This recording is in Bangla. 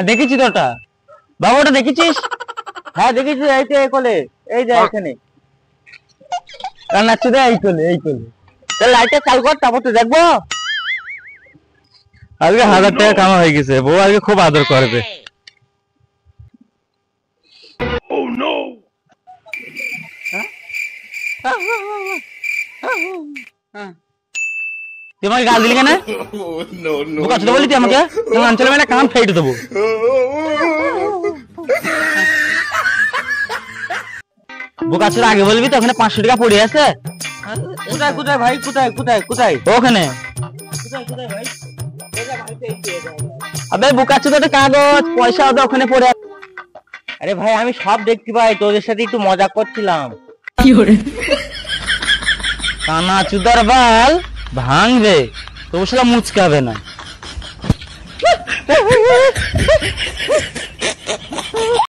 দেখেছি তো ওটা, বাবা ওটা দেখেছিস? হ্যাঁ দেখেছি, এই তো এই কোলে, এই যে এখানে রান্নাচ্ছে, এই কোলে এই কোলে। তাহলে লাইটটা চালু কর, তারপর তো দেখবো। আজকে 1000 টাকা কামা হয়ে গেছে, বউ আজকে খুব আদর করবে। তুই আমাকে গাল দিলি কেন? বোকা ছোট বলি তুই আমাকে, অঞ্চলে মানে কান ফেটে দেবো। বোকা ছোট আগে বলবি তো, ওখানে 500 টাকা পড়ে আছে। কোথায় কোথায় ভাই, কোথায় কোথায় কোথায়? ওখানে ভাই। আবে বোকা ছোট, কাগজ পয়সা ওটা ওখানে পড়ে। আরে ভাই আমি সব দেখতে পাই, তোদের সাথে একটু মজা করছিলাম। কানা চুদার বাল ভাঙবে, তো সেটা মুচকাবে না।